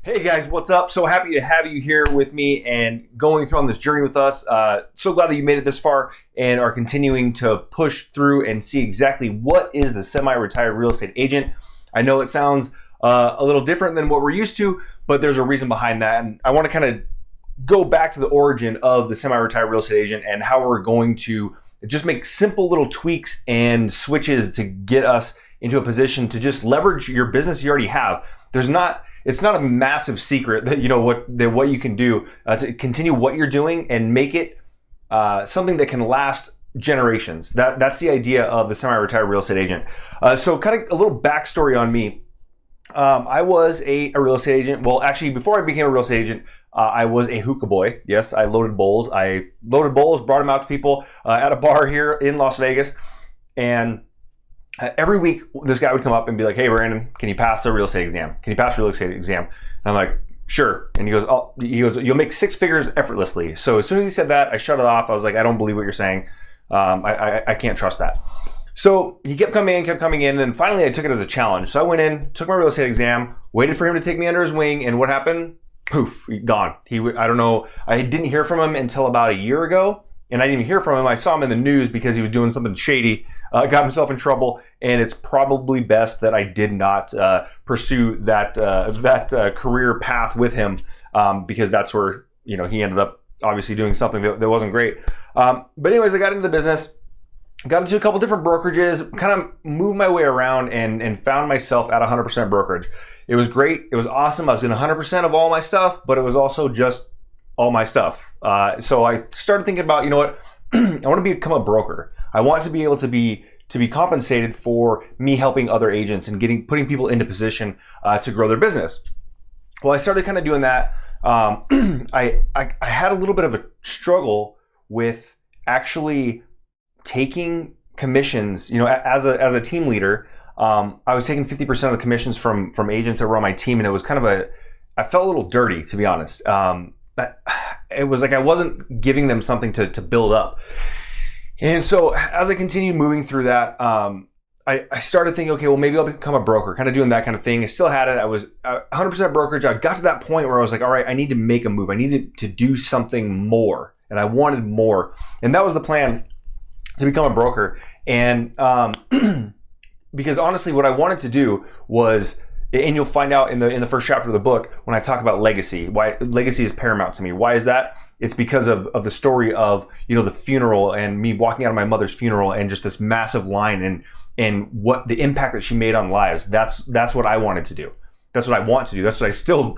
Hey guys, what's up? So happy to have you here with me and going through on this journey with us. So glad that you made it this far and are continuing to push through and see exactly what is the semi-retired real estate agent. I know it sounds a little different than what we're used to, but there's a reason behind that. And I want to kind of go back to the origin of the semi-retired real estate agent and how we're going to just make simple little tweaks and switches to get us into a position to just leverage your business you already have. It's not a massive secret that what you can do to continue what you're doing and make it something that can last generations. That's the idea of the semi-retired real estate agent. So kind of a little backstory on me. I was a real estate agent. Well, actually, before I became a real estate agent, I was a hookah boy. Yes, I loaded bowls. Brought them out to people at a bar here in Las Vegas, and every week, this guy would come up and be like, "Hey, Brandon, can you pass the real estate exam? Can you pass the real estate exam?" And I'm like, "Sure." And he goes, "You'll make six figures effortlessly." So as soon as he said that, I shut it off. I was like, "I don't believe what you're saying. I can't trust that." So he kept coming in, and finally I took it as a challenge. So I went in, took my real estate exam, waited for him to take me under his wing, and what happened? Poof, gone. I don't know. I didn't hear from him until about a year ago. And I didn't even hear from him. I saw him in the news because he was doing something shady, got himself in trouble, and it's probably best that I did not pursue that career path with him because that's where he ended up obviously doing something that wasn't great. But anyways, I got into the business, got into a couple different brokerages, kind of moved my way around and found myself at 100% brokerage. It was great. It was awesome. I was in 100% of all my stuff, but it was also just all my stuff. So I started thinking about, I want to become a broker. I want to be able to be compensated for me helping other agents and putting people into position to grow their business. Well, I started kind of doing that. I had a little bit of a struggle with actually taking commissions. As a team leader, I was taking 50% of the commissions from agents that were on my team, and it was kind of I felt a little dirty, to be honest. It was like I wasn't giving them something to build up. And so as I continued moving through that, I started thinking, okay, well, maybe I'll become a broker, kind of doing that kind of thing. I still had it. I was 100% brokerage. I got to that point where I was like, all right, I need to make a move. I needed to do something more, and I wanted more. And that was the plan, to become a broker. And because honestly, what I wanted to do was, and you'll find out in the first chapter of the book when I talk about legacy, why legacy is paramount to me. Why is that? It's because of the story of the funeral and me walking out of my mother's funeral and just this massive line and what the impact that she made on lives. That's what I wanted to do. That's what I want to do. That's what I still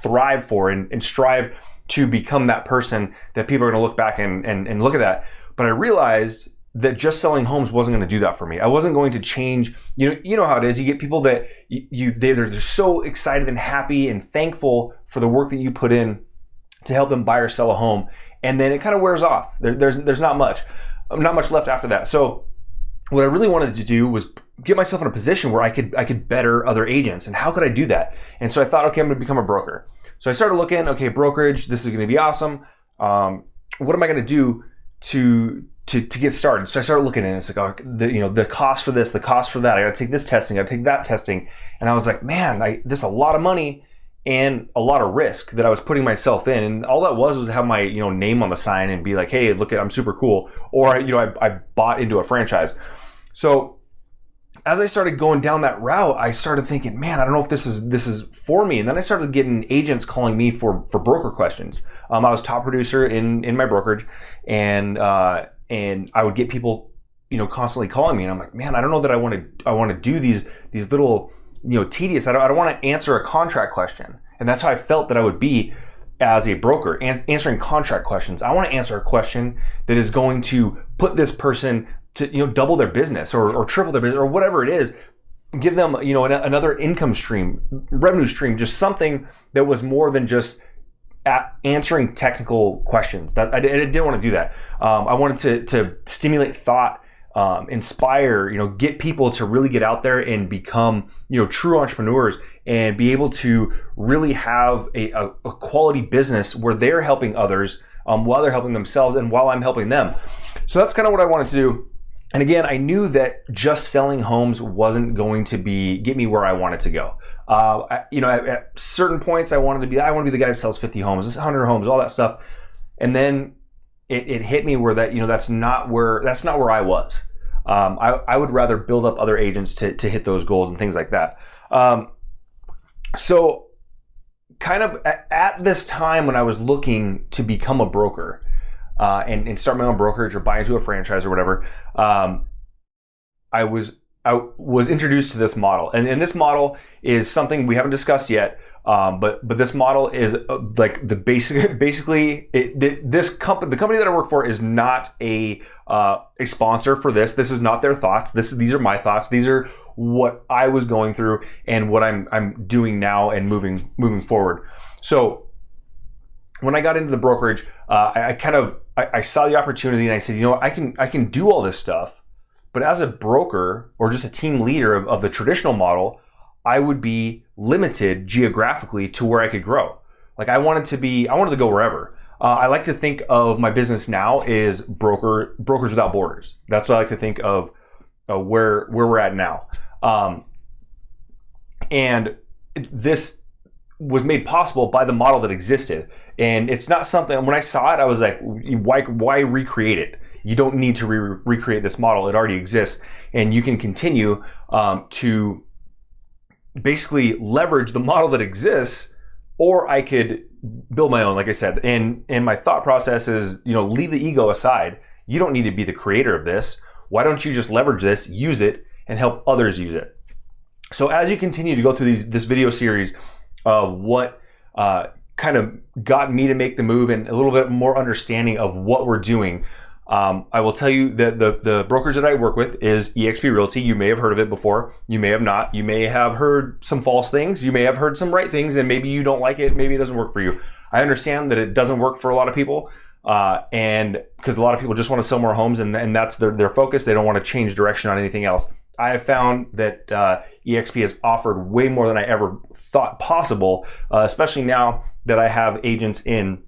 thrive for and strive to become, that person that people are going to look back and look at that. But I realized that just selling homes wasn't going to do that for me. I wasn't going to change. You know how it is. You get people that they're so excited and happy and thankful for the work that you put in to help them buy or sell a home, and then it kind of wears off. There's not much left after that. So what I really wanted to do was get myself in a position where I could better other agents. And how could I do that? And so I thought, okay, I'm going to become a broker. So I started looking. Okay, brokerage. This is going to be awesome. What am I going to do to get started? So I started looking at it. It's like, the cost for this, the cost for that. I got to take this testing, I got to take that testing. And I was like, man, this is a lot of money and a lot of risk that I was putting myself in. And all that was have my, name on the sign and be like, hey, look, I'm super cool. Or, I bought into a franchise. So as I started going down that route, I started thinking, man, I don't know if this is for me. And then I started getting agents calling me for broker questions. I was top producer in my brokerage, and I would get people, constantly calling me, and I'm like, man, I don't know that I want to do these little, tedious. I don't want to answer a contract question, and that's how I felt that I would be as a broker, answering contract questions. I want to answer a question that is going to put this person to double their business or triple their business or whatever it is. Give them another income stream, revenue stream, just something that was more than just answering technical questions. That I didn't want to do that. I wanted to stimulate thought, inspire, get people to really get out there and become, true entrepreneurs and be able to really have a quality business where they're helping others while they're helping themselves and while I'm helping them. So that's kind of what I wanted to do. And again, I knew that just selling homes wasn't going to get me where I wanted to go. At certain points, I want to be the guy that sells 50 homes, 100 homes, all that stuff. And then it hit me where that's not where I was. I would rather build up other agents to hit those goals and things like that. So kind of at this time when I was looking to become a broker and start my own brokerage or buy into a franchise or whatever, I was introduced to this model, and this model is something we haven't discussed yet. But this model is like the the company that I work for is not a sponsor for this. This is not their thoughts. These are my thoughts. These are what I was going through and what I'm doing now and moving forward. So when I got into the brokerage, I saw the opportunity and I said, I can do all this stuff. But as a broker or just a team leader of the traditional model, I would be limited geographically to where I could grow. Like I wanted to go wherever. I like to think of my business now is Brokers Without Borders. That's what I like to think of where we're at now. And this was made possible by the model that existed. And it's not something, when I saw it, I was like, why recreate it? You don't need to recreate this model. It already exists. And you can continue to basically leverage the model that exists, or I could build my own, like I said. And my thought process is, leave the ego aside. You don't need to be the creator of this. Why don't you just leverage this, use it, and help others use it? So as you continue to go through this video series of what kind of got me to make the move and a little bit more understanding of what we're doing, I will tell you that the brokerage that I work with is eXp Realty. You may have heard of it before. You may have not. You may have heard some false things. You may have heard some right things, and maybe you don't like it. Maybe it doesn't work for you. I understand that it doesn't work for a lot of people, and because a lot of people just want to sell more homes, and that's their focus. They don't want to change direction on anything else. I have found that eXp has offered way more than I ever thought possible, especially now that I have agents in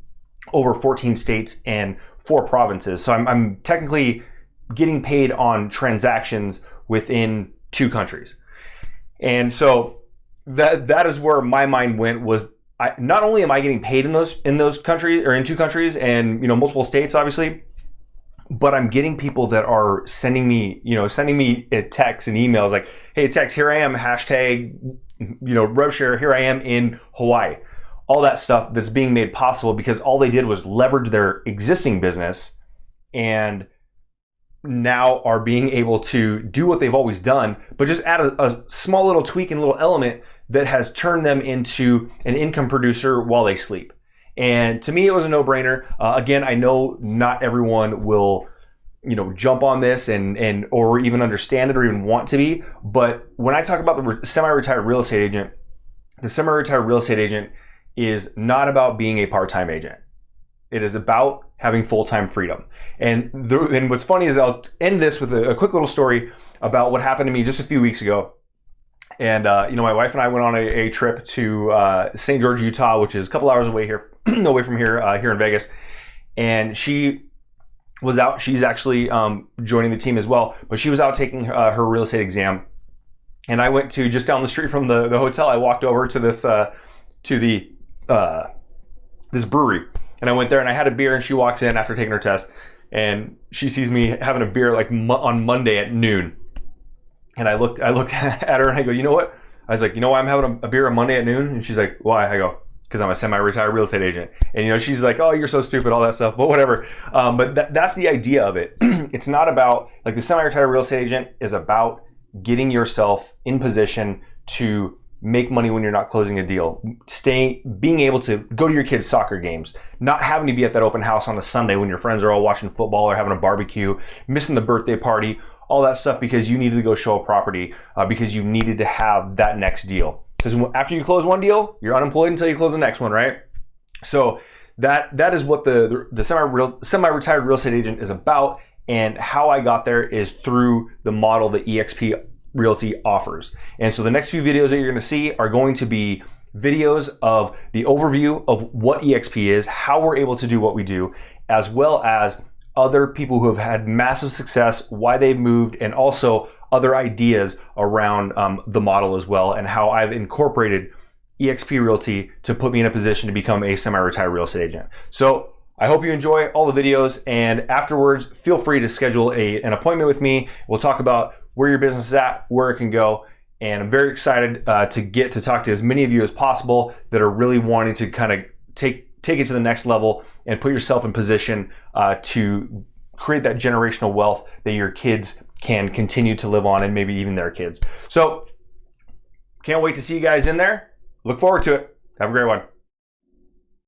over 14 states and 4 provinces. So I'm technically getting paid on transactions within 2 countries. And so that is where my mind went, was not only am I getting paid in those countries, or in 2 countries and multiple states obviously, but I'm getting people that are sending me texts and emails like, hey, Tex, here I am, hashtag, RevShare, here I am in Hawaii. All that stuff that's being made possible because all they did was leverage their existing business and now are being able to do what they've always done, but just add a small little tweak and little element that has turned them into an income producer while they sleep. And to me, it was a no-brainer. Again, I know not everyone will, jump on this and or even understand it or even want to be. But when I talk about the semi-retired real estate agent, the semi-retired real estate agent is not about being a part-time agent. It is about having full-time freedom. And what's funny is I'll end this with a quick little story about what happened to me just a few weeks ago. And my wife and I went on a trip to St. George, Utah, which is a couple hours away from here, here in Vegas. And she was out. She's actually joining the team as well, but she was out taking her real estate exam. And I went to just down the street from the hotel. I walked over to this this brewery, and I went there and I had a beer. And she walks in after taking her test, and she sees me having a beer like on Monday at noon. And I look at her and I go, you know what? I was like, why I'm having a beer on Monday at noon? And she's like, why? I go, because I'm a semi-retired real estate agent. And she's like, oh, you're so stupid, all that stuff, but whatever. But that's the idea of it. It's not about, like, the semi-retired real estate agent is about getting yourself in position to make money when you're not closing a deal, being able to go to your kids' soccer games, not having to be at that open house on a Sunday when your friends are all watching football or having a barbecue, missing the birthday party, all that stuff because you needed to go show a property, because you needed to have that next deal. Because after you close one deal, you're unemployed until you close the next one, right? So that is what the semi-retired real estate agent is about, and how I got there is through the model that eXp Realty offers. And so the next few videos that you're going to see are going to be videos of the overview of what eXp is, how we're able to do what we do, as well as other people who have had massive success, why they've moved, and also other ideas around the model as well, and how I've incorporated eXp Realty to put me in a position to become a semi-retired real estate agent. So I hope you enjoy all the videos, and afterwards, feel free to schedule an appointment with me. We'll talk about where your business is at, where it can go, and I'm very excited to get to talk to as many of you as possible that are really wanting to kind of take it to the next level and put yourself in position to create that generational wealth that your kids can continue to live on, and maybe even their kids. So can't wait to see you guys in there. Look forward to it. Have a great one.